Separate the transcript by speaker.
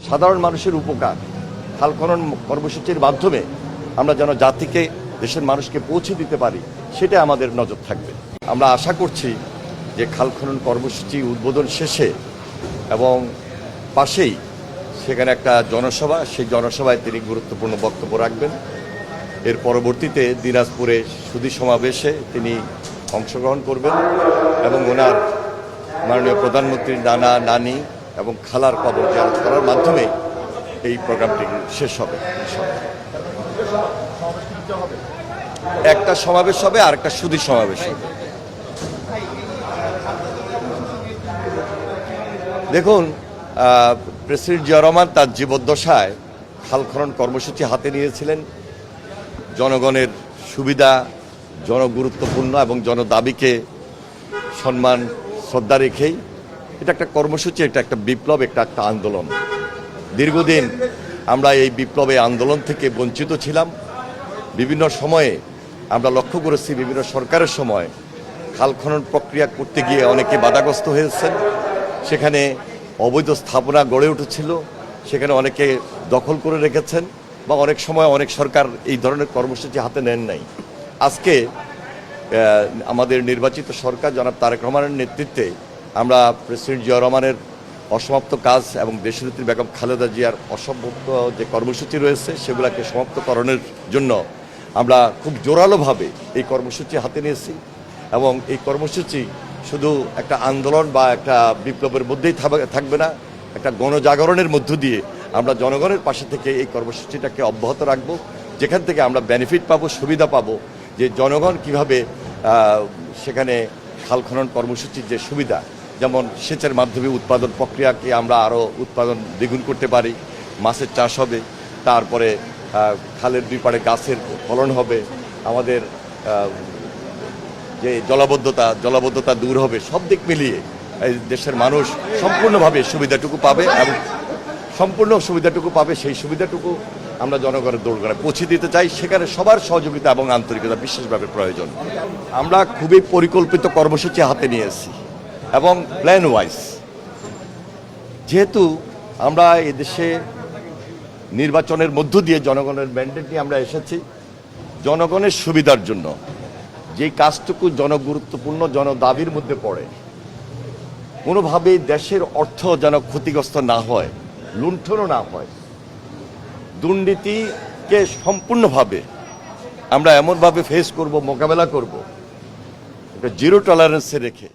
Speaker 1: সাধারণ মানুষের উপকার খাল খনন কর্মসূচির মাধ্যমে আমরা যেন জাতিকে, দেশের মানুষকে পৌঁছে দিতে পারি, সেটা আমাদের নজর থাকবে। আমরা আশা করছি যে খাল খনন কর্মসূচি উদ্বোধন শেষে এবং পাশেই সেখানে একটা জনসভা, সেই জনসভায় তিনি গুরুত্বপূর্ণ বক্তব্য রাখবেন। এর পরবর্তীতে দিনাজপুরে সুধী সমাবেশে তিনি অংশগ্রহণ করবেন এবং ওনার মাননীয় প্রধানমন্ত্রীর নানা নানি এবং খালার কবর জিয়ারত করার মাধ্যমে এই প্রোগ্রামটি শেষ হবে। একটা সমাবেশ হবে আর একটা সুধী সমাবেশ হবে। দেখুন, প্রেসিডেন্ট জিয়া রহমান তার জীবদ্দশায় খাল খনন কর্মসূচি হাতে নিয়েছিলেন জনগণের সুবিধা, জনগুরুত্বপূর্ণ এবং জনদাবিকে সম্মান শ্রদ্ধা রেখেই। এটা একটা কর্মসূচি, এটা একটা বিপ্লব, একটা আন্দোলন। দীর্ঘদিন আমরা এই বিপ্লবে আন্দোলন থেকে বঞ্চিত ছিলাম। বিভিন্ন সময়ে আমরা লক্ষ্য করেছি, বিভিন্ন সরকারের সময় খাল খনন প্রক্রিয়া করতে গিয়ে অনেকে বাধাগ্রস্ত হয়েছেন। সেখানে অবৈধ স্থাপনা গড়ে উঠেছিল, সেখানে অনেকে দখল করে রেখেছেন, বা অনেক সময় অনেক সরকার এই ধরনের কর্মসূচি হাতে নেন নাই। আজকে আমাদের নির্বাচিত সরকার জনাব তারেক রহমানের নেতৃত্বে আমরা প্রেসিডেন্ট জিয়া রহমানের অসমাপ্ত কাজ এবং দেশনেত্রী বেগম খালেদা জিয়ার অসমাপ্ত যে কর্মসূচি রয়েছে সেগুলোকে সমাপ্তকরণের জন্য আমরা খুব জোরালোভাবে এই কর্মসূচি হাতে নিয়েছি। এবং এই কর্মসূচি শুধু একটা আন্দোলন বা একটা বিপ্লবের মধ্যেই থাকবে না, একটা গণজাগরণের মধ্য দিয়ে আমরা জনগণের পাশে থেকে এই কর্মসূচিটাকে অব্যাহত রাখব, যেখান থেকে আমরা বেনিফিট পাবো, সুবিধা পাবো। যে জনগণ কিভাবে সেখানে খাল খনন কর্মসূচির যে সুবিধা, যেমন সেচের মাধ্যমে উৎপাদন প্রক্রিয়াকে আমরা আরও উৎপাদন দ্বিগুণ করতে পারি, মাছের চাষ হবে, তারপরে খালের দুই পাড়ে গাছের ফলন হবে, আমাদের যে জলাবদ্ধতা দূর হবে। সব দিক মিলিয়ে এই দেশের মানুষ সম্পূর্ণভাবে সুবিধাটুকু পাবে এবং সম্পূর্ণ সুবিধাটুকু পাবে। সেই সুবিধাটুকু আমরা জনগণের দোরগোড়ায় পৌঁছে দিতে চাই। সেখানে সবার সহযোগিতা এবং আন্তরিকতা বিশেষভাবে প্রয়োজন। আমরা খুবই পরিকল্পিত কর্মসূচি হাতে নিয়েছি এবং প্ল্যান ওয়াইজ। যেহেতু আমরা এদেশে নির্বাচনের মধ্য দিয়ে জনগণের ম্যান্ডেট নিয়ে আমরা এসেছি, জনগণের সুবিধার জন্য যে কাজটুকু জনগুরুত্বপূর্ণ, জনদাবির মধ্যে পড়ে, কোনোভাবেই দেশের অর্থ যেন ক্ষতিগ্রস্ত না হয়, লুণ্ঠনও না হয়, দুর্নীতিকে সম্পূর্ণভাবে আমরা এমনভাবে ফেস করব, মোকাবেলা করব, এটা জিরো টলারেন্সে রেখে।